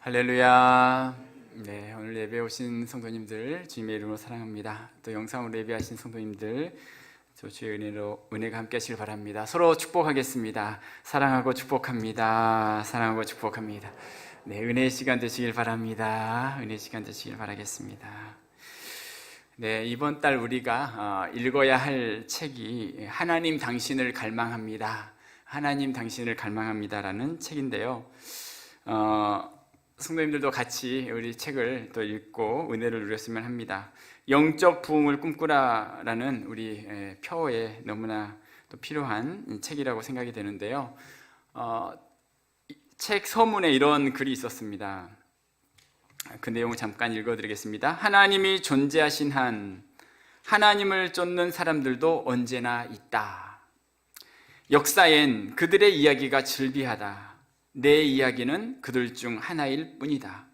할렐루야. 네, 오늘 예배 오신 성도님들 주님의 이름으로 사랑합니다. 또 영상으로 예배하신 성도님들 주의 은혜가 함께 하시길 바랍니다. 서로 축복하겠습니다. 사랑하고 축복합니다. 사랑하고 축복합니다. 네, 은혜의 시간 되시길 바랍니다. 은혜의 시간 되시길 바라겠습니다. 네, 이번 달 우리가 읽어야 할 책이 하나님 당신을 갈망합니다. 하나님 당신을 갈망합니다라는 책인데요. 성도님들도 같이 우리 책을 또 읽고 은혜를 누렸으면 합니다. 영적 부흥을 꿈꾸라라는 우리 표어에 너무나 또 필요한 책이라고 생각이 되는데요. 책 서문에 이런 글이 있었습니다. 그 내용을 잠깐 읽어드리겠습니다. 하나님이 존재하신 한 하나님을 쫓는 사람들도 언제나 있다. 역사엔 그들의 이야기가 즐비하다. 내 이야기는 그들 중 하나일 뿐이다.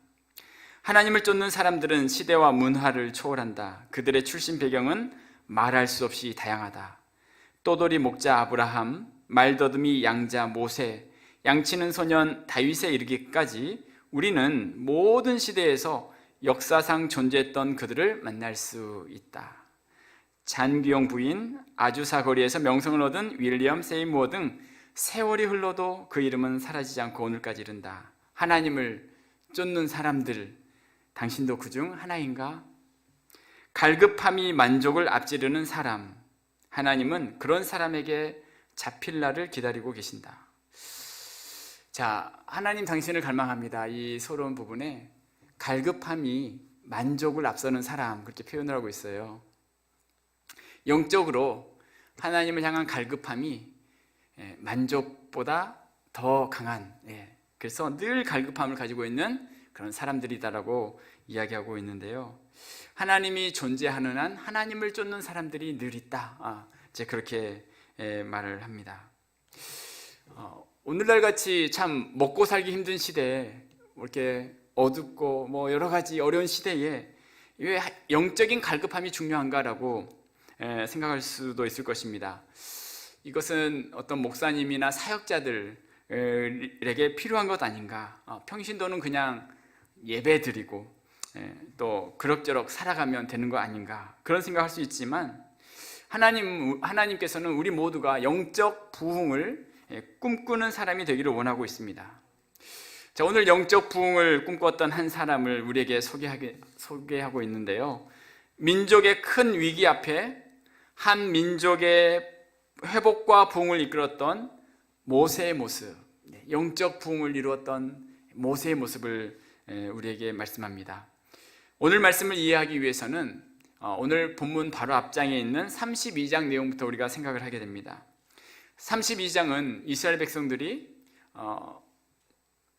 하나님을 쫓는 사람들은 시대와 문화를 초월한다. 그들의 출신 배경은 말할 수 없이 다양하다. 또돌이 목자 아브라함, 말더듬이 양자 모세, 양치는 소년 다윗에 이르기까지 우리는 모든 시대에서 역사상 존재했던 그들을 만날 수 있다. 잔귀용 부인, 아주사 거리에서 명성을 얻은 윌리엄 세이무어 등 세월이 흘러도 그 이름은 사라지지 않고 오늘까지 이른다. 하나님을 쫓는 사람들, 당신도 그중 하나인가? 갈급함이 만족을 앞지르는 사람, 하나님은 그런 사람에게 잡힐 날을 기다리고 계신다. 자, 하나님 당신을 갈망합니다. 이 서러운 부분에 갈급함이 만족을 앞서는 사람, 그렇게 표현을 하고 있어요. 영적으로 하나님을 향한 갈급함이 만족보다 더 강한, 그래서 늘 갈급함을 가지고 있는 그런 사람들이다라고 이야기하고 있는데요. 하나님이 존재하는 한 하나님을 쫓는 사람들이 늘 있다. 이제 그렇게 말을 합니다. 오늘날 같이 참 먹고 살기 힘든 시대에 이렇게 어둡고 여러 가지 어려운 시대에 왜 영적인 갈급함이 중요한가라고 생각할 수도 있을 것입니다. 이것은 어떤 목사님이나 사역자들에게 필요한 것 아닌가. 평신도는 그냥 예배 드리고 또 그럭저럭 살아가면 되는 거 아닌가, 그런 생각할 수 있지만 하나님께서는 우리 모두가 영적 부흥을 꿈꾸는 사람이 되기를 원하고 있습니다. 자, 오늘 영적 부흥을 꿈꿨던 한 사람을 우리에게 소개하고 있는데요. 민족의 큰 위기 앞에 한 민족의 회복과 부흥을 이끌었던 모세의 모습, 영적 부흥을 이루었던 모세의 모습을 우리에게 말씀합니다. 오늘 말씀을 이해하기 위해서는 오늘 본문 바로 앞장에 있는 32장 내용부터 우리가 생각을 하게 됩니다. 32장은 이스라엘 백성들이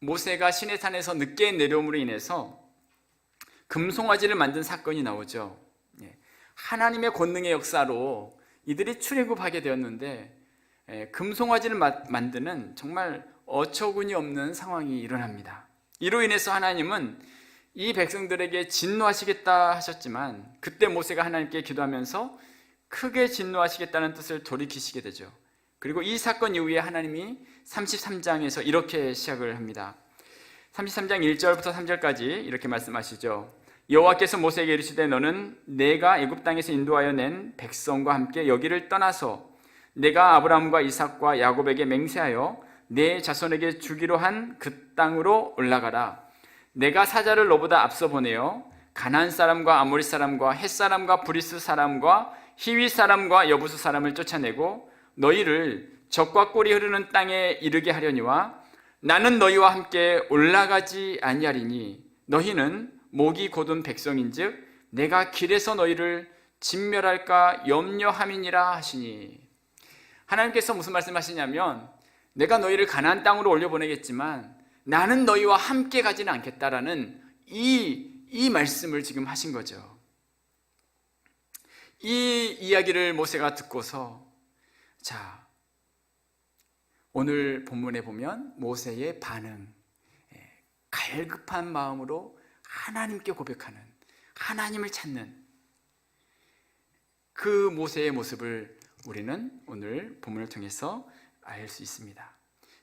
모세가 시내산에서 늦게 내려옴으로 인해서 금송아지를 만든 사건이 나오죠. 하나님의 권능의 역사로 이들이 출애굽하게 되었는데 금송아지를 만드는 정말 어처구니 없는 상황이 일어납니다. 이로 인해서 하나님은 이 백성들에게 진노하시겠다 하셨지만 그때 모세가 하나님께 기도하면서 크게 진노하시겠다는 뜻을 돌이키시게 되죠. 그리고 이 사건 이후에 하나님이 33장에서 이렇게 시작을 합니다. 33장 1절부터 3절까지 이렇게 말씀하시죠. 여호와께서 모세에게 이르시되 너는 내가 애굽 땅에서 인도하여 낸 백성과 함께 여기를 떠나서 내가 아브라함과 이삭과 야곱에게 맹세하여 내 자손에게 주기로 한 그 땅으로 올라가라. 내가 사자를 너보다 앞서 보내어 가나안 사람과 아모리 사람과 헷 사람과 브리스 사람과 히위 사람과 여부수 사람을 쫓아내고 너희를 젖과 꿀이 흐르는 땅에 이르게 하려니와 나는 너희와 함께 올라가지 아니하리니 너희는 목이 곧은 백성인즉 내가 길에서 너희를 진멸할까 염려함이니라 하시니. 하나님께서 무슨 말씀하시냐면 내가 너희를 가나안 땅으로 올려보내겠지만 나는 너희와 함께 가지는 않겠다라는 이 말씀을 지금 하신 거죠. 이 이야기를 모세가 듣고서 자, 오늘 본문에 보면 모세의 반응, 갈급한 마음으로 하나님께 고백하는, 하나님을 찾는 그 모세의 모습을 우리는 오늘 본문을 통해서 알 수 있습니다.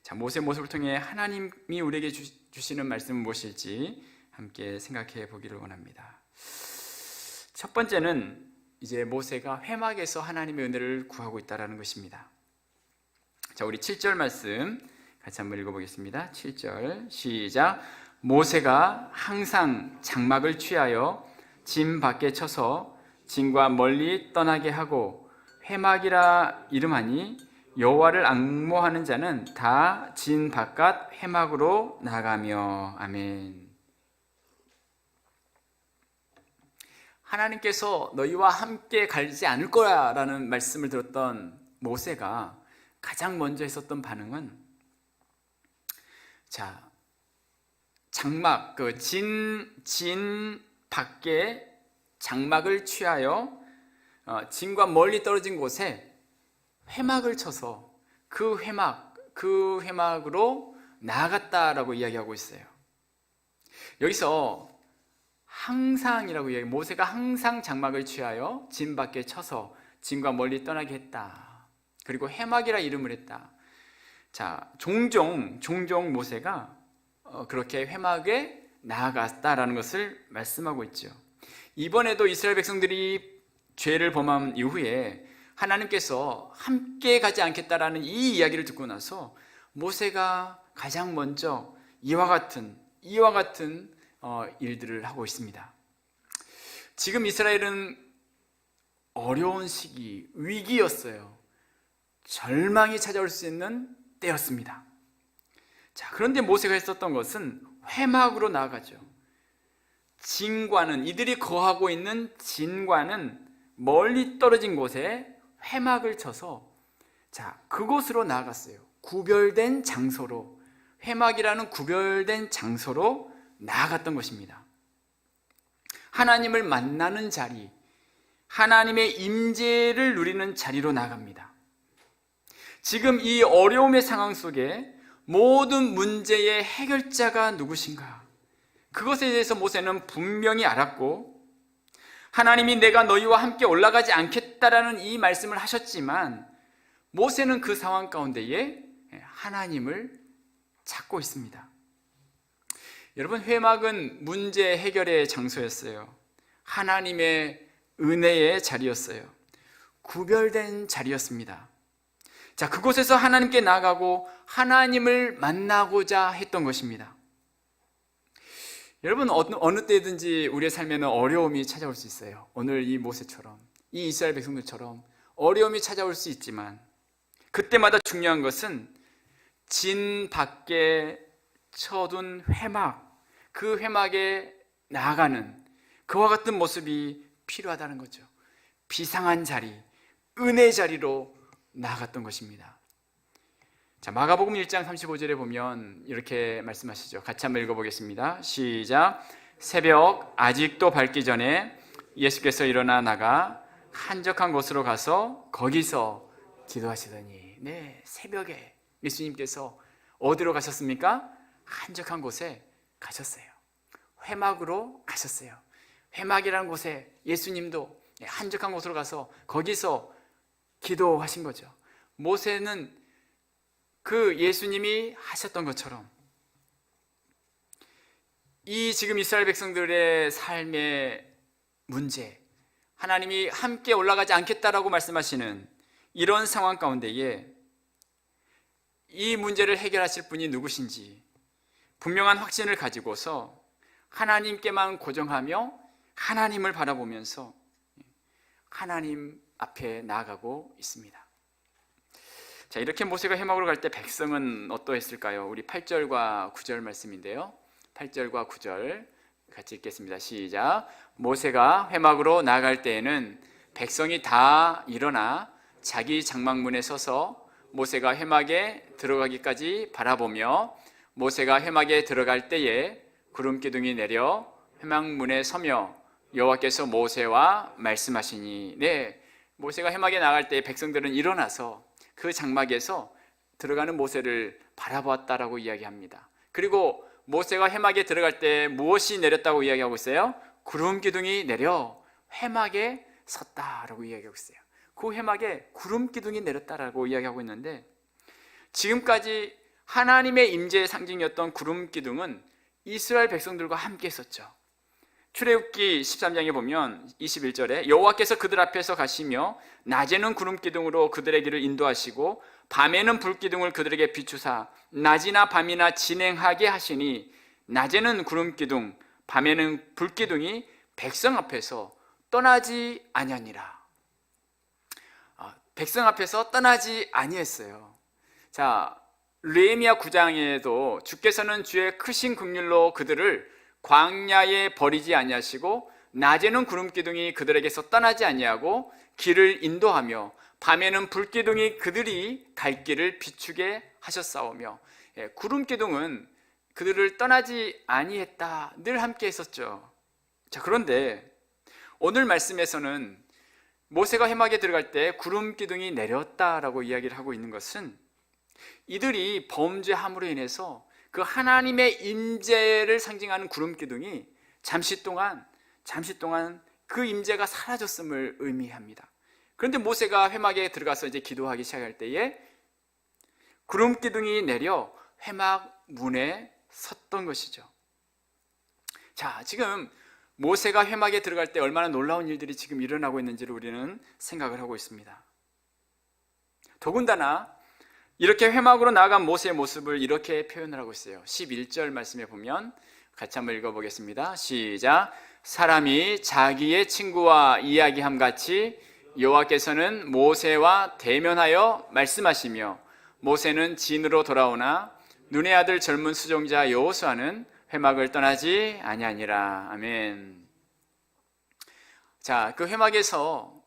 자, 모세의 모습을 통해 하나님이 우리에게 주시는 말씀은 무엇일지 함께 생각해 보기를 원합니다. 첫 번째는 이제 모세가 회막에서 하나님의 은혜를 구하고 있다는 것입니다. 자, 우리 7절 말씀 같이 한번 읽어보겠습니다. 7절 시작. 모세가 항상 장막을 취하여 진 밖에 쳐서 진과 멀리 떠나게 하고 회막이라 이름하니 여호와를 앙모하는 자는 다 진 바깥 회막으로 나가며. 아멘. 하나님께서 너희와 함께 가지 않을 거야 라는 말씀을 들었던 모세가 가장 먼저 했었던 반응은, 자, 장막, 진 밖에 장막을 취하여 진과 멀리 떨어진 곳에 회막을 쳐서 그 회막으로 나아갔다라고 이야기하고 있어요. 여기서 항상이라고 이야기, 모세가 항상 장막을 취하여 진 밖에 쳐서 진과 멀리 떠나게 했다. 그리고 회막이라 이름을 했다. 자, 종종 모세가 그렇게 회막에 나아갔다라는 것을 말씀하고 있죠. 이번에도 이스라엘 백성들이 죄를 범한 이후에 하나님께서 함께 가지 않겠다라는 이 이야기를 듣고 나서 모세가 가장 먼저 이와 같은 일들을 하고 있습니다. 지금 이스라엘은 어려운 시기, 위기였어요. 절망이 찾아올 수 있는 때였습니다. 자, 그런데 모세가 했었던 것은 회막으로 나아가죠. 진과는, 이들이 거하고 있는 진과는 멀리 떨어진 곳에 회막을 쳐서, 자, 그곳으로 나아갔어요. 구별된 장소로, 회막이라는 구별된 장소로 나아갔던 것입니다. 하나님을 만나는 자리, 하나님의 임재를 누리는 자리로 나아갑니다. 지금 이 어려움의 상황 속에 모든 문제의 해결자가 누구신가? 그것에 대해서 모세는 분명히 알았고, 하나님이 내가 너희와 함께 올라가지 않겠다라는 이 말씀을 하셨지만 모세는 그 상황 가운데에 하나님을 찾고 있습니다. 여러분, 회막은 문제 해결의 장소였어요. 하나님의 은혜의 자리였어요. 구별된 자리였습니다. 자, 그곳에서 하나님께 나아가고 하나님을 만나고자 했던 것입니다. 여러분, 어느 때든지 우리의 삶에는 어려움이 찾아올 수 있어요. 오늘 이 모세처럼, 이 이스라엘 백성들처럼 어려움이 찾아올 수 있지만 그때마다 중요한 것은 진 밖에 쳐둔 회막, 그 회막에 나아가는 그와 같은 모습이 필요하다는 거죠. 비상한 자리, 은혜 자리로 나아갔던 것입니다. 자, 마가복음 1장 35절에 보면 이렇게 말씀하시죠. 같이 한번 읽어보겠습니다. 시작. 새벽 아직도 밝기 전에 예수께서 일어나 나가 한적한 곳으로 가서 거기서 기도하시더니, 네, 새벽에 예수님께서 어디로 가셨습니까? 한적한 곳에 가셨어요. 회막으로 가셨어요. 회막이라는 곳에 예수님도 한적한 곳으로 가서 거기서 기도하신 거죠. 모세는 그 예수님이 하셨던 것처럼 이 지금 이스라엘 백성들의 삶의 문제, 하나님이 함께 올라가지 않겠다라고 말씀하시는 이런 상황 가운데에 이 문제를 해결하실 분이 누구신지 분명한 확신을 가지고서 하나님께만 고정하며 하나님을 바라보면서 하나님 앞에 나아가고 있습니다. 자, 이렇게 모세가 회막으로 갈 때 백성은 어떠했을까요? 우리 8절과 9절 말씀인데요. 8절과 9절 같이 읽겠습니다. 시작. 모세가 회막으로 나아갈 때에는 백성이 다 일어나 자기 장막문에 서서 모세가 회막에 들어가기까지 바라보며, 모세가 회막에 들어갈 때에 구름 기둥이 내려 회막문에 서며 여호와께서 모세와 말씀하시니, 네, 모세가 회막에 나갈 때 백성들은 일어나서 그 장막에서 들어가는 모세를 바라보았다라고 이야기합니다. 그리고 모세가 회막에 들어갈 때 무엇이 내렸다고 이야기하고 있어요? 구름 기둥이 내려 회막에 섰다라고 이야기하고 있어요. 그 회막에 구름 기둥이 내렸다라고 이야기하고 있는데, 지금까지 하나님의 임재의 상징이었던 구름 기둥은 이스라엘 백성들과 함께 있었죠. 출애굽기 13장에 보면 21절에 여호와께서 그들 앞에서 가시며 낮에는 구름 기둥으로 그들의 길을 인도하시고 밤에는 불 기둥을 그들에게 비추사 낮이나 밤이나 진행하게 하시니 낮에는 구름 기둥 밤에는 불 기둥이 백성 앞에서 떠나지 아니하니라. 백성 앞에서 떠나지 아니했어요. 자, 느헤미야 9장에도 주께서는 주의 크신 긍휼로 그들을 광야에 버리지 아니하시고 낮에는 구름 기둥이 그들에게서 떠나지 아니하고 길을 인도하며 밤에는 불 기둥이 그들이 갈 길을 비추게 하셨사오며, 구름 기둥은 그들을 떠나지 아니했다. 늘 함께 있었죠. 자, 그런데 오늘 말씀에서는 모세가 회막에 들어갈 때 구름 기둥이 내렸다라고 이야기를 하고 있는 것은 이들이 범죄함으로 인해서 그 하나님의 임재를 상징하는 구름 기둥이 잠시 동안 그 임재가 사라졌음을 의미합니다. 그런데 모세가 회막에 들어가서 이제 기도하기 시작할 때에 구름 기둥이 내려 회막 문에 섰던 것이죠. 자, 지금 모세가 회막에 들어갈 때 얼마나 놀라운 일들이 지금 일어나고 있는지를 우리는 생각을 하고 있습니다. 더군다나 이렇게 회막으로 나아간 모세의 모습을 이렇게 표현을 하고 있어요. 11절 말씀에 보면 같이 한번 읽어보겠습니다. 시작. 사람이 자기의 친구와 이야기함 같이 여호와께서는 모세와 대면하여 말씀하시며 모세는 진으로 돌아오나 눈의 아들 젊은 수종자 여호수아는 회막을 떠나지 아니하니라. 아멘. 자, 그 회막에서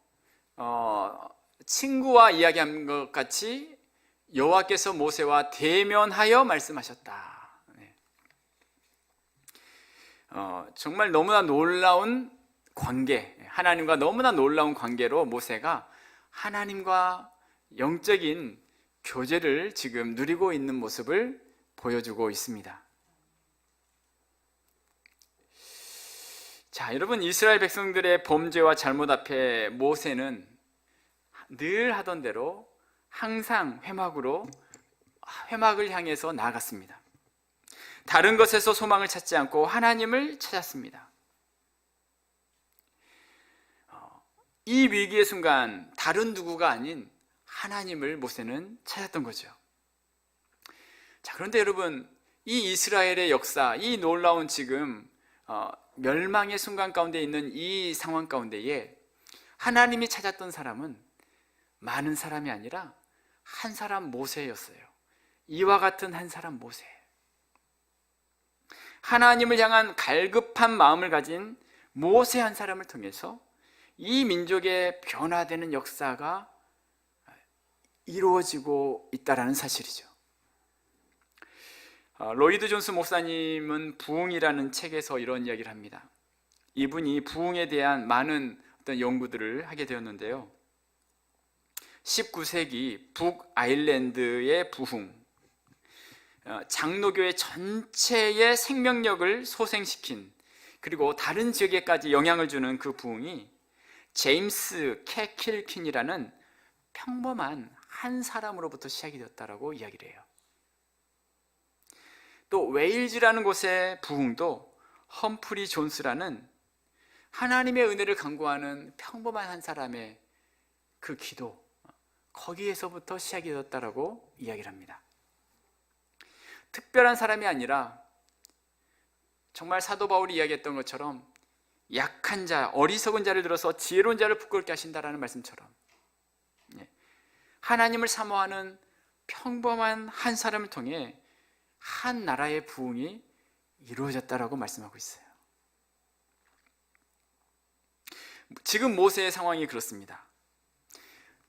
친구와 이야기한 것 같이 여호와께서 모세와 대면하여 말씀하셨다. 네. 정말 너무나 놀라운 관계, 하나님과 너무나 놀라운 관계로 모세가 하나님과 영적인 교제를 지금 누리고 있는 모습을 보여주고 있습니다. 자, 여러분, 이스라엘 백성들의 범죄와 잘못 앞에 모세는 늘 하던 대로 항상 회막을 향해서 나아갔습니다. 다른 것에서 소망을 찾지 않고 하나님을 찾았습니다. 이 위기의 순간 다른 누구가 아닌 하나님을 모세는 찾았던 거죠. 자, 그런데 여러분, 이 이스라엘의 역사, 이 놀라운 지금 멸망의 순간 가운데 있는 이 상황 가운데에 하나님이 찾았던 사람은 많은 사람이 아니라 한 사람 모세였어요. 이와 같은 한 사람 모세. 하나님을 향한 갈급한 마음을 가진 모세 한 사람을 통해서 이 민족의 변화되는 역사가 이루어지고 있다는 사실이죠. 로이드 존스 목사님은 부흥이라는 책에서 이런 이야기를 합니다. 이분이 부흥에 대한 많은 어떤 연구들을 하게 되었는데요. 19세기 북아일랜드의 부흥, 장로교회 전체의 생명력을 소생시킨, 그리고 다른 지역에까지 영향을 주는 그 부흥이 제임스 캐킬킨이라는 평범한 한 사람으로부터 시작이 되었다라고 이야기를 해요. 또 웨일즈라는 곳의 부흥도 험프리 존스라는 하나님의 은혜를 간구하는 평범한 한 사람의 그 기도, 거기에서부터 시작이 되었다라고 이야기를 합니다. 특별한 사람이 아니라 정말 사도 바울이 이야기했던 것처럼 약한 자, 어리석은 자를 들어서 지혜로운 자를 부끄럽게 하신다라는 말씀처럼 하나님을 사모하는 평범한 한 사람을 통해 한 나라의 부흥이 이루어졌다라고 말씀하고 있어요. 지금 모세의 상황이 그렇습니다.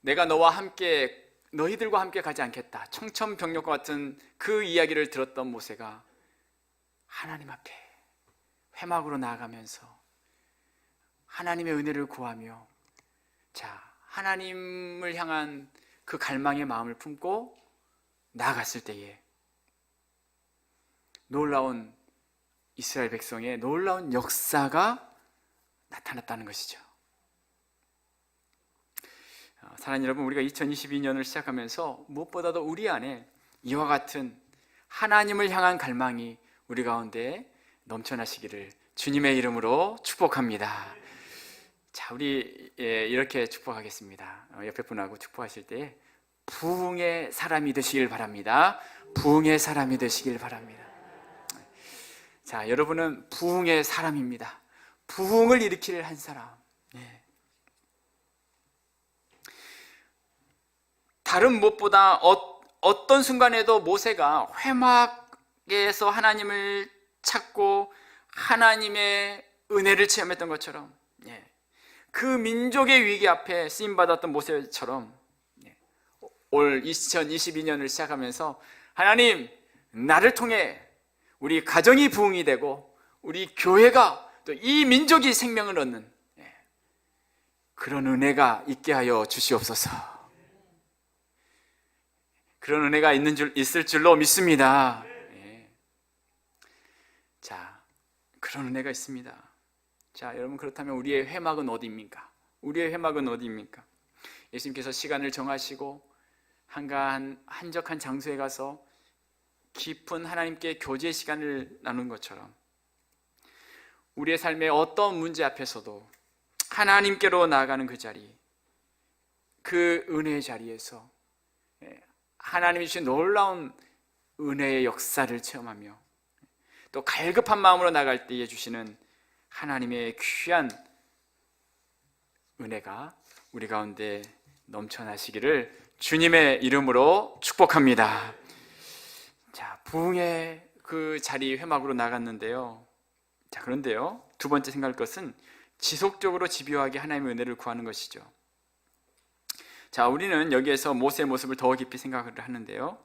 내가 너와 함께, 너희들과 함께 가지 않겠다, 청천벽력과 같은 그 이야기를 들었던 모세가 하나님 앞에 회막으로 나아가면서 하나님의 은혜를 구하며, 자, 하나님을 향한 그 갈망의 마음을 품고 나아갔을 때에 놀라운 이스라엘 백성의 놀라운 역사가 나타났다는 것이죠. 사랑하는 여러분, 우리가 2022년을 시작하면서 무엇보다도 우리 안에 이와 같은 하나님을 향한 갈망이 우리 가운데 넘쳐나시기를 주님의 이름으로 축복합니다. 자, 우리 이렇게 축복하겠습니다. 옆에 분하고 축복하실 때 부흥의 사람이 되시길 바랍니다. 부흥의 사람이 되시길 바랍니다. 자, 여러분은 부흥의 사람입니다. 부흥을 일으킬 한 사람. 다른 무엇보다 어떤 순간에도 모세가 회막에서 하나님을 찾고 하나님의 은혜를 체험했던 것처럼, 그 민족의 위기 앞에 쓰임받았던 모세처럼 올 2022년을 시작하면서 하나님, 나를 통해 우리 가정이 부흥이 되고 우리 교회가 또 이 민족이 생명을 얻는 그런 은혜가 있게 하여 주시옵소서. 그런 은혜가 있을 줄로 믿습니다. 자, 그런 은혜가 있습니다. 자, 여러분, 그렇다면 우리의 회막은 어디입니까? 우리의 회막은 어디입니까? 예수님께서 시간을 정하시고 한적한 장소에 가서 깊은 하나님께 교제 시간을 나눈 것처럼 우리의 삶의 어떤 문제 앞에서도 하나님께로 나아가는 그 자리, 그 은혜의 자리에서 하나님이 주신 놀라운 은혜의 역사를 체험하며 또 갈급한 마음으로 나갈 때에 주시는 하나님의 귀한 은혜가 우리 가운데 넘쳐나시기를 주님의 이름으로 축복합니다. 자, 부흥의 그 자리 회막으로 나갔는데요. 자, 그런데요, 두 번째 생각할 것은 지속적으로 집요하게 하나님의 은혜를 구하는 것이죠. 자, 우리는 여기에서 모세의 모습을 더 깊이 생각을 하는데요.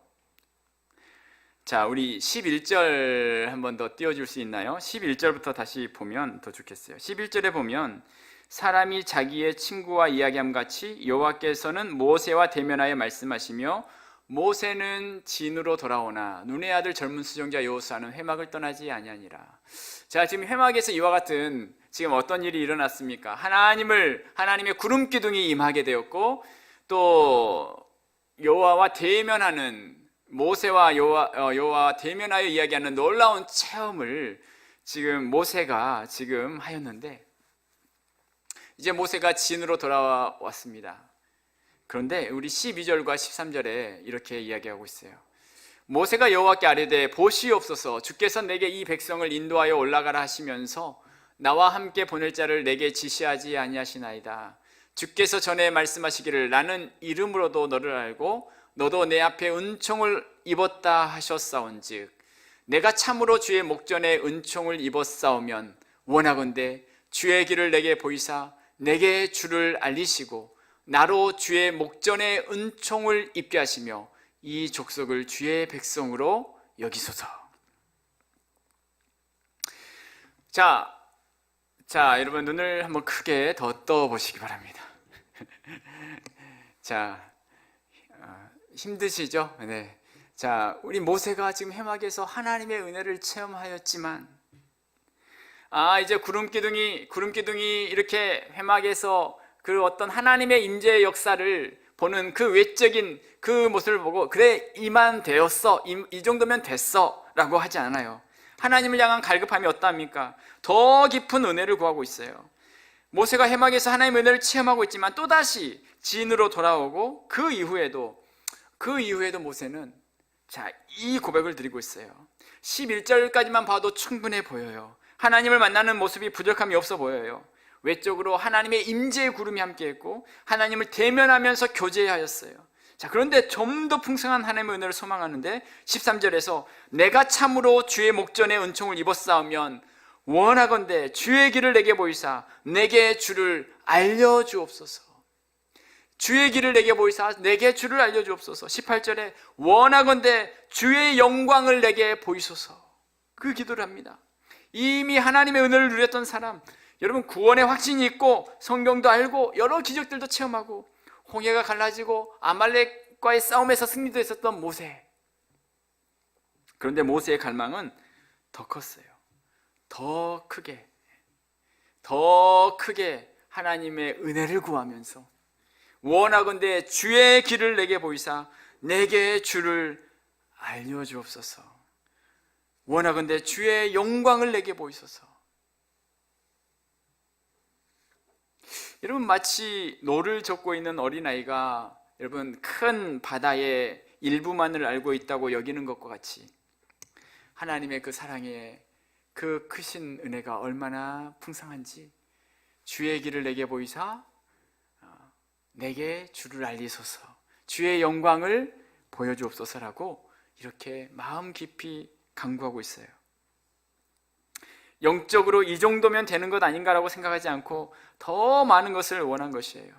자, 우리 11절 한 번 더 띄워줄 수 있나요? 11절부터 다시 보면 더 좋겠어요. 11절에 보면 사람이 자기의 친구와 이야기함 같이 여호와께서는 모세와 대면하여 말씀하시며 모세는 진으로 돌아오나 눈의 아들 젊은 수종자 여호수아는 회막을 떠나지 아니하니라. 자, 지금 회막에서 이와 같은 지금 어떤 일이 일어났습니까? 하나님의 구름 기둥이 임하게 되었고 또 여호와와 대면하는 모세와 여호와와 대면하여 이야기하는 놀라운 체험을 지금 모세가 지금 하였는데 이제 모세가 진으로 돌아왔습니다. 그런데 우리 12절과 13절에 이렇게 이야기하고 있어요. 모세가 여호와께 아뢰되 보시옵소서 주께서 내게 이 백성을 인도하여 올라가라 하시면서 나와 함께 보낼 자를 내게 지시하지 아니하시나이다. 주께서 전에 말씀하시기를 나는 이름으로도 너를 알고 너도 내 앞에 은총을 입었다 하셨사온즉 내가 참으로 주의 목전에 은총을 입었사오면 원하건대 주의 길을 내게 보이사 내게 주를 알리시고 나로 주의 목전에 은총을 입게 하시며 이 족속을 주의 백성으로 여기소서. 자, 여러분 눈을 한번 크게 더 떠보시기 바랍니다. 자, 힘드시죠? 네. 자, 우리 모세가 지금 회막에서 하나님의 은혜를 체험하였지만, 이제 구름 기둥이 이렇게 회막에서 그 어떤 하나님의 임재의 역사를 보는 그 외적인 그 모습을 보고, 그래, 이만 되었어. 이 정도면 됐어. 라고 하지 않아요. 하나님을 향한 갈급함이 어떠합니까? 더 깊은 은혜를 구하고 있어요. 모세가 회막에서 하나님의 은혜를 체험하고 있지만 또다시 진으로 돌아오고 그 이후에도 모세는 이 고백을 드리고 있어요. 11절까지만 봐도 충분해 보여요. 하나님을 만나는 모습이 부족함이 없어 보여요. 외적으로 하나님의 임재의 구름이 함께했고 하나님을 대면하면서 교제하였어요. 자, 그런데 좀 더 풍성한 하나님의 은혜를 소망하는데 13절에서 내가 참으로 주의 목전에 은총을 입었사오면 원하건대 주의 길을 내게 보이사 내게 주를 알려주옵소서. 주의 길을 내게 보이사 내게 주를 알려주옵소서. 18절에 원하건대 주의 영광을 내게 보이소서. 그 기도를 합니다. 이미 하나님의 은혜를 누렸던 사람, 여러분 구원의 확신이 있고 성경도 알고 여러 기적들도 체험하고 홍해가 갈라지고 아말렉과의 싸움에서 승리도 했었던 모세. 그런데 모세의 갈망은 더 컸어요. 더 크게 하나님의 은혜를 구하면서 원하건대 주의 길을 내게 보이사 내게 주를 알려주옵소서. 원하건대 주의 영광을 내게 보이소서. 여러분, 마치 노를 젓고 있는 어린아이가 여러분 큰 바다의 일부만을 알고 있다고 여기는 것과 같이 하나님의 그 사랑에 그 크신 은혜가 얼마나 풍성한지 주의 길을 내게 보이사 내게 주를 알리소서, 주의 영광을 보여주옵소서라고 이렇게 마음 깊이 간구하고 있어요. 영적으로 이 정도면 되는 것 아닌가라고 생각하지 않고 더 많은 것을 원한 것이에요.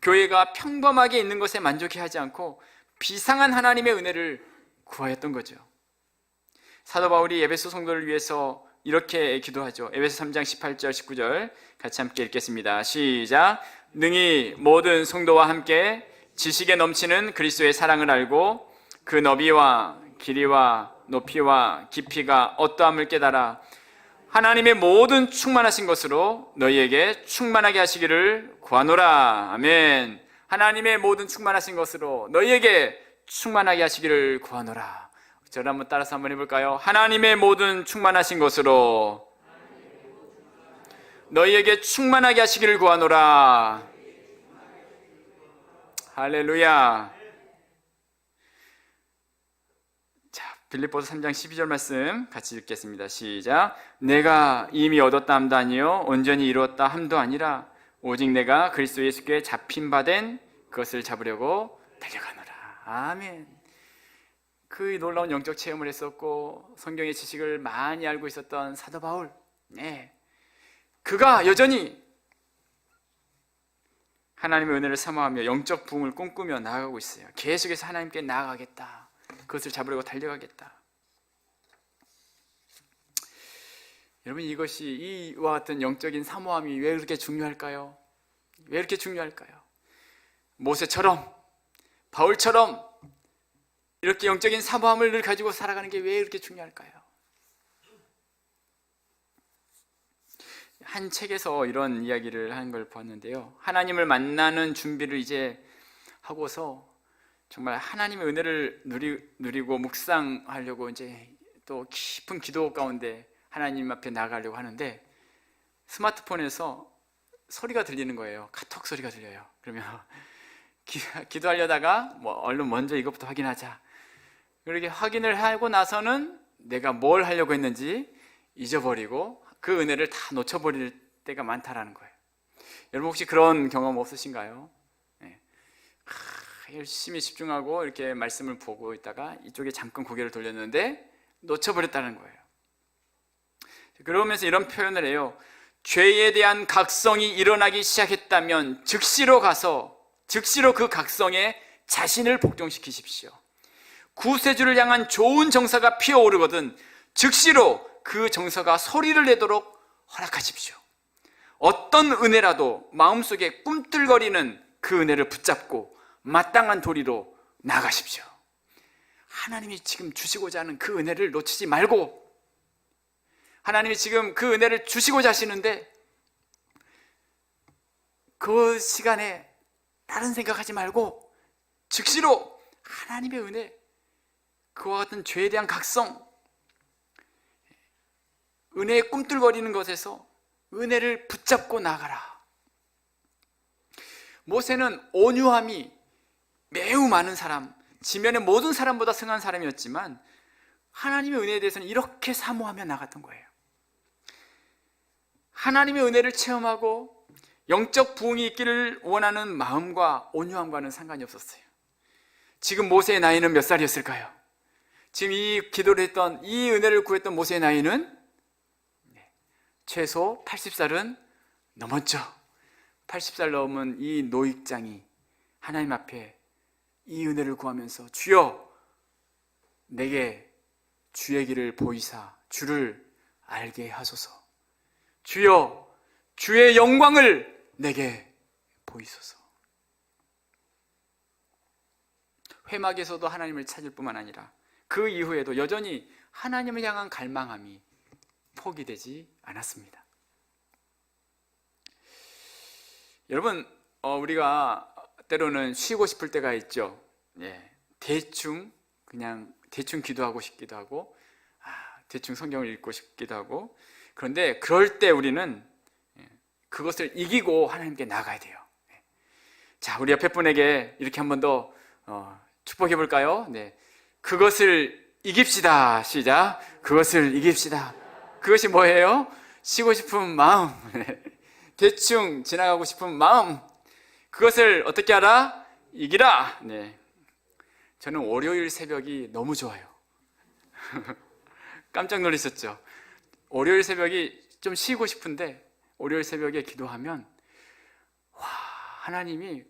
교회가 평범하게 있는 것에 만족해하지 않고 비상한 하나님의 은혜를 구하였던 거죠. 사도 바울이 에베소 성도를 위해서 이렇게 기도하죠. 에베소 3장 18절 19절 같이 함께 읽겠습니다. 시작. 능히 모든 성도와 함께 지식에 넘치는 그리스도의 사랑을 알고 그 너비와 길이와 높이와 깊이가 어떠함을 깨달아 하나님의 모든 충만하신 것으로 너희에게 충만하게 하시기를 구하노라. 아멘. 하나님의 모든 충만하신 것으로 너희에게 충만하게 하시기를 구하노라. 저를 한번 따라서 한번 해볼까요? 하나님의 모든 충만하신 것으로 너희에게 충만하게 하시기를 구하노라. 할렐루야. 자, 빌립보서 3장 12절 말씀 같이 읽겠습니다. 시작. 내가 이미 얻었다 함도 아니요 온전히 이루었다 함도 아니라 오직 내가 그리스도 예수께 잡힌 바 된 그것을 잡으려고 달려가노라. 아멘. 그 놀라운 영적 체험을 했었고 성경의 지식을 많이 알고 있었던 사도 바울, 그가 여전히 하나님의 은혜를 사모하며 영적 부흥을 꿈꾸며 나아가고 있어요. 계속해서 하나님께 나아가겠다, 그것을 잡으려고 달려가겠다. 여러분, 이것이 이와 같은 영적인 사모함이 왜 그렇게 중요할까요? 왜 이렇게 중요할까요? 모세처럼, 바울처럼 이렇게 영적인 사모함을 늘 가지고 살아가는 게 왜 이렇게 중요할까요? 한 책에서 이런 이야기를 한 걸 보았는데요. 하나님을 만나는 준비를 이제 하고서 정말 하나님의 은혜를 누리고 묵상하려고 이제 또 깊은 기도 가운데 하나님 앞에 나가려고 하는데 스마트폰에서 소리가 들리는 거예요. 카톡 소리가 들려요. 그러면 기도하려다가 얼른 먼저 이것부터 확인하자. 그렇게 확인을 하고 나서는 내가 뭘 하려고 했는지 잊어버리고 그 은혜를 다 놓쳐버릴 때가 많다라는 거예요. 여러분, 혹시 그런 경험 없으신가요? 열심히 집중하고 이렇게 말씀을 보고 있다가 이쪽에 잠깐 고개를 돌렸는데 놓쳐버렸다는 거예요. 그러면서 이런 표현을 해요. 죄에 대한 각성이 일어나기 시작했다면 즉시로 가서 그 각성에 자신을 복종시키십시오. 구세주를 향한 좋은 정서가 피어오르거든 즉시로 그 정서가 소리를 내도록 허락하십시오. 어떤 은혜라도 마음속에 꿈틀거리는 그 은혜를 붙잡고 마땅한 도리로 나가십시오. 하나님이 지금 주시고자 하는 그 은혜를 놓치지 말고, 하나님이 지금 그 은혜를 주시고자 하시는데 그 시간에 다른 생각하지 말고 즉시로 하나님의 은혜, 그와 같은 죄에 대한 각성, 은혜에 꿈틀거리는 것에서 은혜를 붙잡고 나가라. 모세는 온유함이 매우 많은 사람, 지면의 모든 사람보다 승한 사람이었지만 하나님의 은혜에 대해서는 이렇게 사모하며 나갔던 거예요. 하나님의 은혜를 체험하고 영적 부흥이 있기를 원하는 마음과 온유함과는 상관이 없었어요. 지금 모세의 나이는 몇 살이었을까요? 지금 이 기도를 했던, 이 은혜를 구했던 모세의 나이는 최소 80살은 넘었죠. 80살 넘은 이 노익장이 하나님 앞에 이 은혜를 구하면서 주여 내게 주의 길을 보이사 주를 알게 하소서, 주여 주의 영광을 내게 보이소서. 회막에서도 하나님을 찾을 뿐만 아니라 그 이후에도 여전히 하나님을 향한 갈망함이 포기되지 않았습니다. 여러분, 우리가 때로는 쉬고 싶을 때가 있죠. 대충 기도하고 싶기도 하고, 대충 성경을 읽고 싶기도 하고. 그런데 그럴 때 우리는 그것을 이기고 하나님께 나가야 돼요. 자, 우리 옆에 분에게 이렇게 한 번 더 축복해 볼까요? 네, 그것을 이깁시다. 시작. 그것을 이깁시다. 그것이 뭐예요? 쉬고 싶은 마음, 대충 지나가고 싶은 마음, 그것을 어떻게 하라? 이기라. 네, 저는 월요일 새벽이 너무 좋아요. 깜짝 놀라셨죠? 월요일 새벽이 좀 쉬고 싶은데 월요일 새벽에 기도하면 와, 하나님이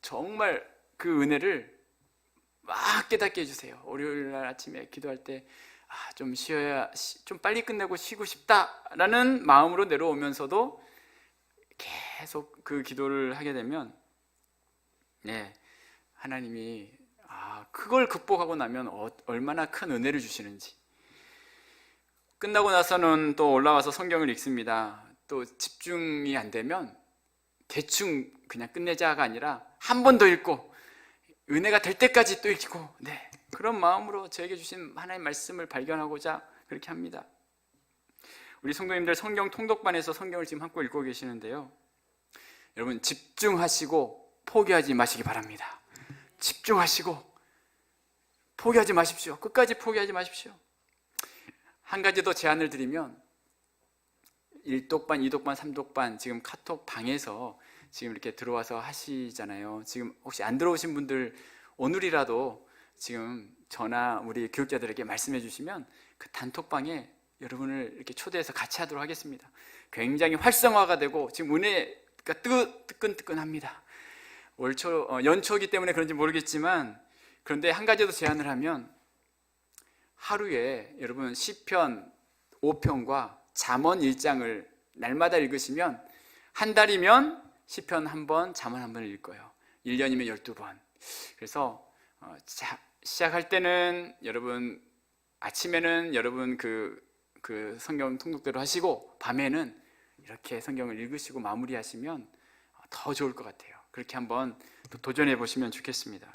정말 그 은혜를 막 깨닫게 해주세요. 월요일 날 아침에 기도할 때 좀 쉬어야, 좀 빨리 끝내고 쉬고 싶다라는 마음으로 내려오면서도 계속 그 기도를 하게 되면 네, 하나님이 그걸 극복하고 나면 얼마나 큰 은혜를 주시는지. 끝나고 나서는 또 올라와서 성경을 읽습니다. 또 집중이 안 되면 대충 그냥 끝내자가 아니라 한 번 더 읽고 은혜가 될 때까지 또 읽고, 네, 그런 마음으로 저에게 주신 하나님의 말씀을 발견하고자 그렇게 합니다. 우리 성도님들 성경 통독반에서 성경을 지금 함께 읽고 계시는데요, 여러분 집중하시고 포기하지 마시기 바랍니다. 집중하시고 포기하지 마십시오. 끝까지 포기하지 마십시오. 한 가지 더 제안을 드리면 1독반, 2독반, 3독반 지금 카톡 방에서 지금 이렇게 들어와서 하시잖아요. 지금 혹시 안 들어오신 분들 오늘이라도 지금 저나 우리 교육자들에게 말씀해 주시면 그 단톡방에 여러분을 이렇게 초대해서 같이 하도록 하겠습니다. 굉장히 활성화가 되고 지금 은혜가 뜨끈뜨끈합니다. 연초이기 때문에 그런지 모르겠지만, 그런데 한 가지 더 제안을 하면 하루에 여러분 시편 5편과 잠언 1장을 날마다 읽으시면 한 달이면 시편 한 번, 잠언 한 번을 읽어요. 1년이면 12번. 그래서 시작할 때는 여러분 아침에는 여러분 그 성경 통독대로 하시고 밤에는 이렇게 성경을 읽으시고 마무리하시면 더 좋을 것 같아요. 그렇게 한번 또 도전해 보시면 좋겠습니다.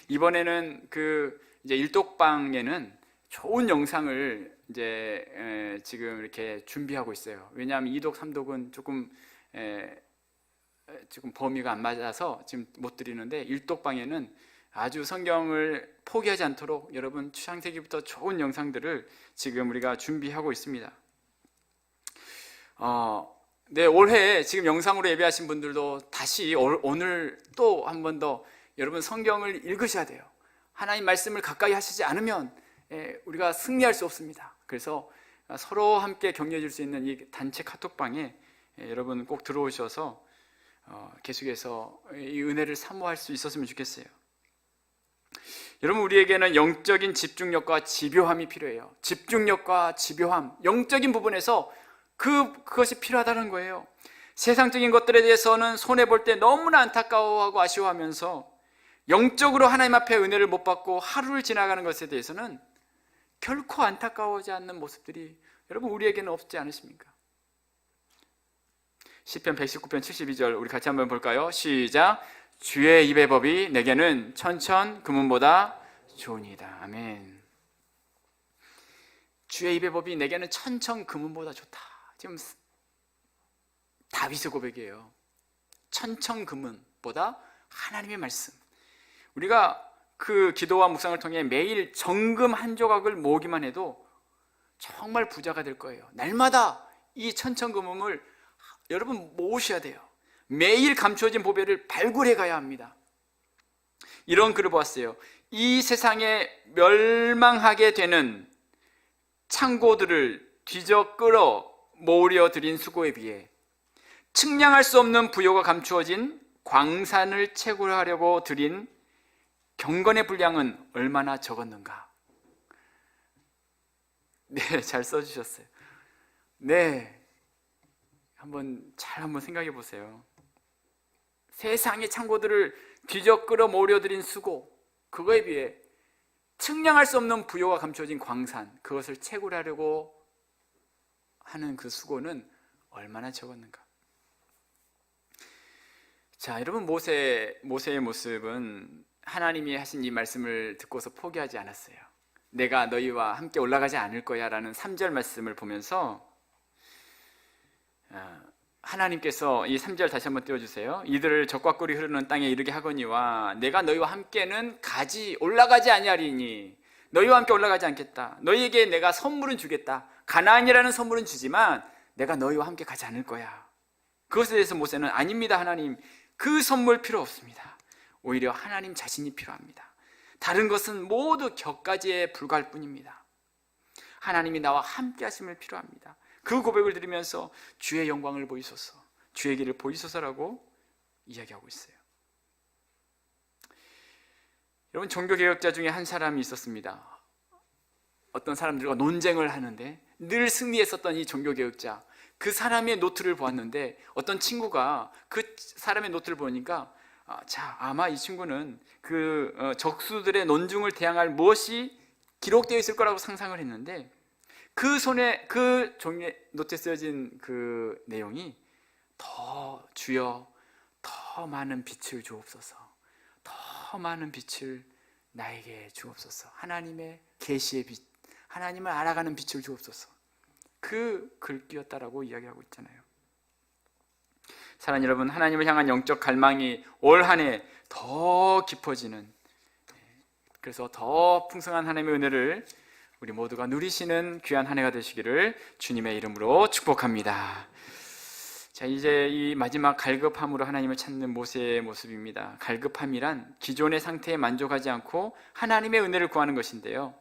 이번에는 이제 일독방에는 좋은 영상을 이제 지금 이렇게 준비하고 있어요. 왜냐하면 2독, 3독은 조금 범위가 안 맞아서 지금 못 드리는데 1독방에는 아주 성경을 포기하지 않도록 여러분 창세기부터 좋은 영상들을 지금 우리가 준비하고 있습니다. 네, 올해 지금 영상으로 예배하신 분들도 다시 오늘 또 한 번 더 여러분 성경을 읽으셔야 돼요. 하나님 말씀을 가까이 하시지 않으면 우리가 승리할 수 없습니다. 그래서 서로 함께 격려해 줄 수 있는 이 단체 카톡방에 여러분 꼭 들어오셔서 계속해서 이 은혜를 사모할 수 있었으면 좋겠어요. 여러분, 우리에게는 영적인 집중력과 집요함이 필요해요. 집중력과 집요함, 영적인 부분에서 그것이 필요하다는 거예요. 세상적인 것들에 대해서는 손해볼 때 너무나 안타까워하고 아쉬워하면서 영적으로 하나님 앞에 은혜를 못 받고 하루를 지나가는 것에 대해서는 결코 안타까워하지 않는 모습들이 여러분 우리에게는 없지 않으십니까? 시편 119편 72절 우리 같이 한번 볼까요? 시작. 주의 입의 법이 내게는 천천 금은보다 좋으니이다. 아멘. 주의 입의 법이 내게는 천천 금은보다 좋다. 지금 다윗의 고백이에요. 천천 금은보다 하나님의 말씀. 우리가 그 기도와 묵상을 통해 매일 정금 한 조각을 모으기만 해도 정말 부자가 될 거예요. 날마다 이 천천금음을 여러분 모으셔야 돼요. 매일 감추어진 보배를 발굴해 가야 합니다. 이런 글을 보았어요. 이 세상에 멸망하게 되는 창고들을 뒤져 끌어 모으려 들인 수고에 비해 측량할 수 없는 부요가 감추어진 광산을 채굴하려고 들인 경건의 분량은 얼마나 적었는가. 네, 잘 써주셨어요. 네, 한번 생각해 보세요. 세상의 창고들을 뒤져 끌어 모으려들인 수고, 그거에 비해 측량할 수 없는 부요가 감춰진 광산, 그것을 채굴하려고 하는 그 수고는 얼마나 적었는가. 자, 여러분, 모세의 모습은 하나님이 하신 이 말씀을 듣고서 포기하지 않았어요. 내가 너희와 함께 올라가지 않을 거야 라는 3절 말씀을 보면서 하나님께서 이 3절 다시 한번 띄워주세요. 이들을 적과 꿀이 흐르는 땅에 이르게 하거니와 내가 너희와 함께는 올라가지 아니하리니 너희와 함께 올라가지 않겠다. 너희에게 내가 선물은 주겠다. 가나안이라는 선물은 주지만 내가 너희와 함께 가지 않을 거야. 그것에 대해서 모세는 아닙니다 하나님, 그 선물 필요 없습니다. 오히려 하나님 자신이 필요합니다. 다른 것은 모두 격가지에 불과할 뿐입니다. 하나님이 나와 함께 하심을 필요합니다. 그 고백을 드리면서 주의 영광을 보이소서, 주의 길을 보이소서라고 이야기하고 있어요. 여러분, 종교개혁자 중에 한 사람이 있었습니다. 어떤 사람들과 논쟁을 하는데 늘 승리했었던 이 종교개혁자, 그 사람의 노트를 보았는데 어떤 친구가 그 사람의 노트를 보니까 아마 이 친구는 그 적수들의 논중을 대항할 무엇이 기록되어 있을 거라고 상상을 했는데 그 손에 그 종이에 노트에 쓰여진 그 내용이 주여 더 많은 빛을 주옵소서, 더 많은 빛을 나에게 주옵소서, 하나님의 계시의 빛, 하나님을 알아가는 빛을 주옵소서, 그 글귀였다라고 이야기하고 있잖아요. 사랑하는 여러분, 하나님을 향한 영적 갈망이 올 한 해 더 깊어지는, 그래서 더 풍성한 하나님의 은혜를 우리 모두가 누리시는 귀한 한 해가 되시기를 주님의 이름으로 축복합니다. 자, 이제 이 마지막 갈급함으로 하나님을 찾는 모세의 모습입니다. 갈급함이란 기존의 상태에 만족하지 않고 하나님의 은혜를 구하는 것인데요.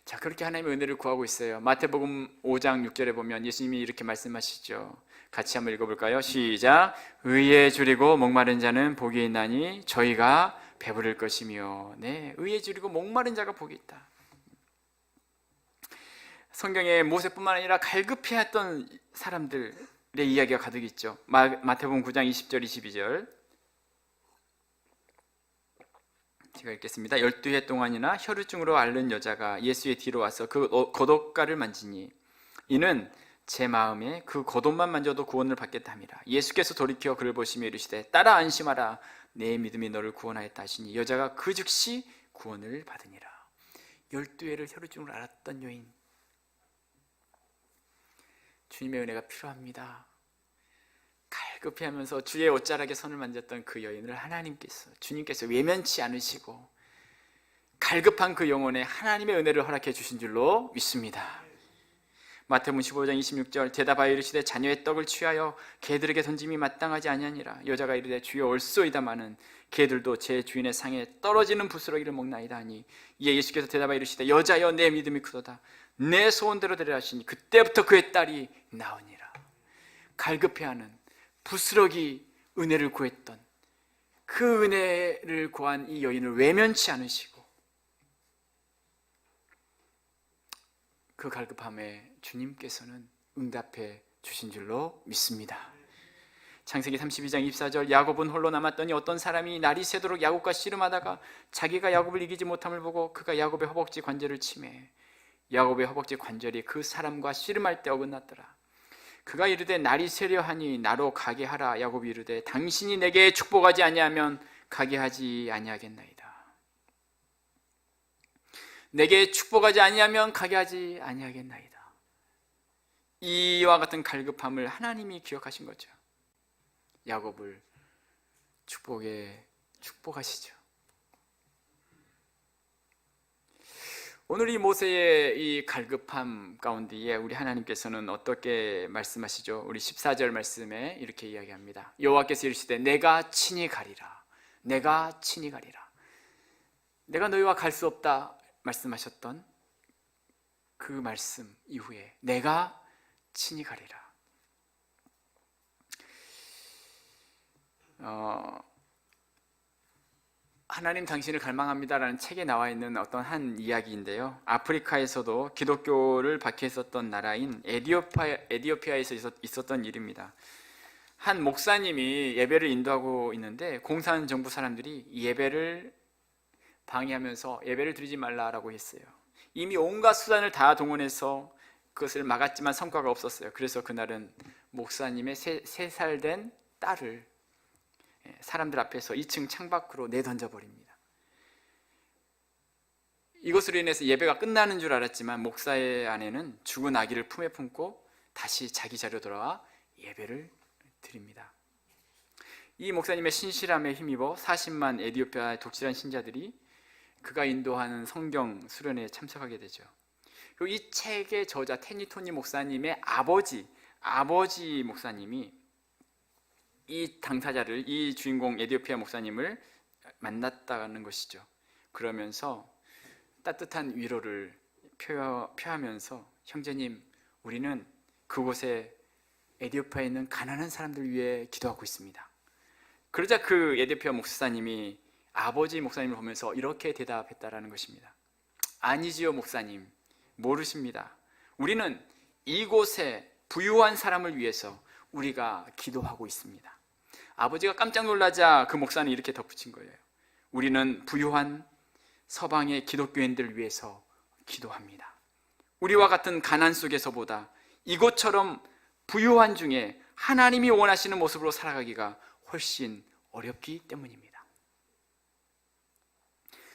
자, 그렇게 하나님의 은혜를 구하고 있어요. 마태복음 5장 6절에 보면 예수님이 이렇게 말씀하시죠. 같이 한번 읽어볼까요? 시작. 의에 줄이고 목마른 자는 복이 있나니 저희가 배부를 것이며. 네, 의에 줄이고 목마른 자가 복이 있다. 성경에 모세뿐만 아니라 갈급해했던 사람들의 이야기가 가득 있죠. 마태복음 9장 20절 22절 제가 읽겠습니다. 12해 동안이나 혈루증으로 앓는 여자가 예수의 뒤로 와서 그 겉옷가를 만지니 이는 제 마음에 그 겉옷만 만져도 구원을 받겠다 함이라. 예수께서 돌이켜 그를 보시며 이르시되 따라 안심하라, 내 믿음이 너를 구원하였다 하시니 여자가 그 즉시 구원을 받으니라. 12해를 혈루증으로 앓았던 여인, 주님의 은혜가 필요합니다. 갈급해하면서 주의 옷자락에 손을 만졌던 그 여인을 주님께서 외면치 않으시고 갈급한 그 영혼에 하나님의 은혜를 허락해 주신 줄로 믿습니다. 마태복음 15장 26절 대답하여 이르시되 자녀의 떡을 취하여 개들에게 던짐이 마땅하지 아니하니라. 여자가 이르되 주여 옳소이다마는 개들도 제 주인의 상에 떨어지는 부스러기를 먹나이다 하니 이에 예수께서 대답하여 이르시되 여자여 내 믿음이 크도다, 내 소원대로 되리라 하시니 그때부터 그의 딸이 나으니라. 갈급해하는 부스러기 은혜를 구했던 그 은혜를 구한 이 여인을 외면치 않으시고 그 갈급함에 주님께서는 응답해 주신 줄로 믿습니다. 창세기 32장 24절 야곱은 홀로 남았더니 어떤 사람이 날이 새도록 야곱과 씨름하다가 자기가 야곱을 이기지 못함을 보고 그가 야곱의 허벅지 관절을 치매 야곱의 허벅지 관절이 그 사람과 씨름할 때 어긋났더라. 그가 이르되 날이 새려 하니 나로 가게 하라. 야곱이 이르되 당신이 내게 축복하지 아니하면 가게 하지 아니하겠나이다. 내게 축복하지 아니하면 가게 하지 아니하겠나이다. 이와 같은 갈급함을 하나님이 기억하신 거죠. 야곱을 축복하시죠. 오늘 이 모세의 이 갈급함 가운데에 우리 하나님께서는 어떻게 말씀하시죠? 우리 14절 말씀에 이렇게 이야기합니다. 여호와께서 이르시되 내가 친히 가리라. 내가 친히 가리라. 내가 너희와 갈 수 없다 말씀하셨던 그 말씀 이후에 내가 친히 가리라. 하나님 당신을 갈망합니다라는 책에 나와 있는 어떤 한 이야기인데요. 아프리카에서도 기독교를 박해했었던 나라인 에티오피아에서 있었던 일입니다. 한 목사님이 예배를 인도하고 있는데 공산 정부 사람들이 예배를 방해하면서 예배를 드리지 말라라고 했어요. 이미 온갖 수단을 다 동원해서 그것을 막았지만 성과가 없었어요. 그래서 그날은 목사님의 3살 된 딸을 사람들 앞에서 2층 창밖으로 내던져 버립니다. 이것으로 인해서 예배가 끝나는 줄 알았지만 목사의 아내는 죽은 아기를 품에 품고 다시 자기 자리로 돌아와 예배를 드립니다. 이 목사님의 신실함에 힘입어 40만 에티오피아의 독실한 신자들이 그가 인도하는 성경 수련회에 참석하게 되죠. 그리고 이 책의 저자 테니토니 목사님의 아버지 목사님이 이 당사자를, 이 주인공 에티오피아 목사님을 만났다는 것이죠. 그러면서 따뜻한 위로를 표하면서 형제님, 우리는 그곳에 에티오피아에 있는 가난한 사람들 위해 기도하고 있습니다. 그러자 그 에티오피아 목사님이 아버지 목사님을 보면서 이렇게 대답했다라는 것입니다. 아니지요 목사님, 모르십니다. 우리는 이곳에 부유한 사람을 위해서 우리가 기도하고 있습니다. 아버지가 깜짝 놀라자 그 목사는 이렇게 덧붙인 거예요. 우리는 부유한 서방의 기독교인들을 위해서 기도합니다. 우리와 같은 가난 속에서보다 이곳처럼 부유한 중에 하나님이 원하시는 모습으로 살아가기가 훨씬 어렵기 때문입니다.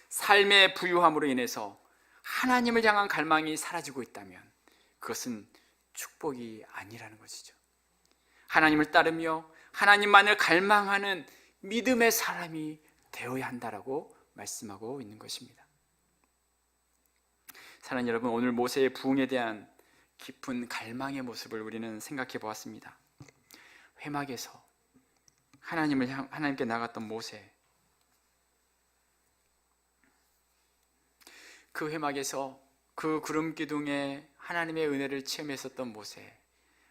삶의 부유함으로 인해서 하나님을 향한 갈망이 사라지고 있다면 그것은 축복이 아니라는 것이죠. 하나님을 따르며 하나님만을 갈망하는 믿음의 사람이 되어야 한다라고 말씀하고 있는 것입니다. 사랑하는 여러분, 오늘 모세의 부흥에 대한 깊은 갈망의 모습을 우리는 생각해 보았습니다. 회막에서 하나님께 나갔던 모세, 그 회막에서 그 구름 기둥에 하나님의 은혜를 체험했었던 모세,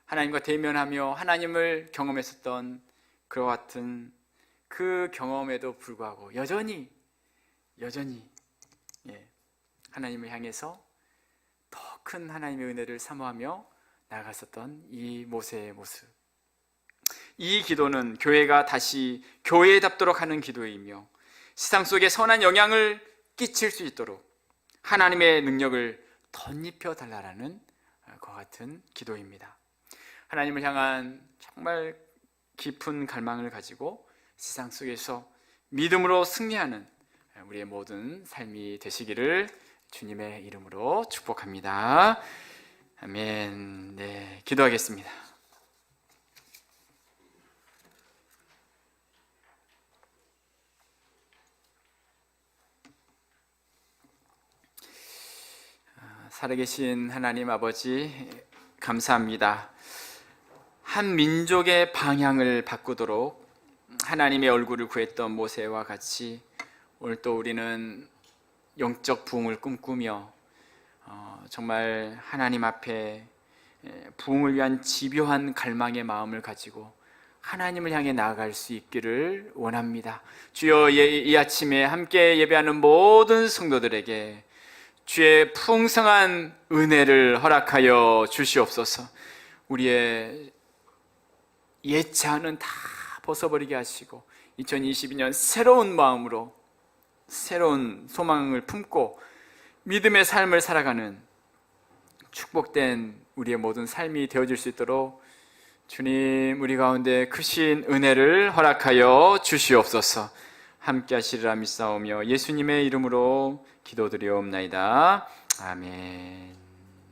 하나님과 대면하며 하나님을 경험했었던 그와 같은 그 경험에도 불구하고 여전히 하나님을 향해서 더 큰 하나님의 은혜를 사모하며 나아갔었던 이 모세의 모습, 이 기도는 교회가 다시 교회답도록 하는 기도이며 세상 속에 선한 영향을 끼칠 수 있도록 하나님의 능력을 덧입혀 달라라는 그와 같은 기도입니다. 하나님을 향한 정말 깊은 갈망을 가지고 세상 속에서 믿음으로 승리하는 우리의 모든 삶이 되시기를 주님의 이름으로 축복합니다. 아멘. 네, 기도하겠습니다. 살아계신 하나님 아버지, 감사합니다. 한 민족의 방향을 바꾸도록 하나님의 얼굴을 구했던 모세와 같이 오늘 또 우리는 영적 부흥을 꿈꾸며 정말 하나님 앞에 부흥을 위한 집요한 갈망의 마음을 가지고 하나님을 향해 나아갈 수 있기를 원합니다. 주여, 이 아침에 함께 예배하는 모든 성도들에게 주의 풍성한 은혜를 허락하여 주시옵소서. 우리의 옛 자아는 다 벗어버리게 하시고 2022년 새로운 마음으로 새로운 소망을 품고 믿음의 삶을 살아가는 축복된 우리의 모든 삶이 되어질 수 있도록 주님, 우리 가운데 크신 은혜를 허락하여 주시옵소서. 함께 하시리라 믿사오며 예수님의 이름으로 기도드리옵나이다. 아멘.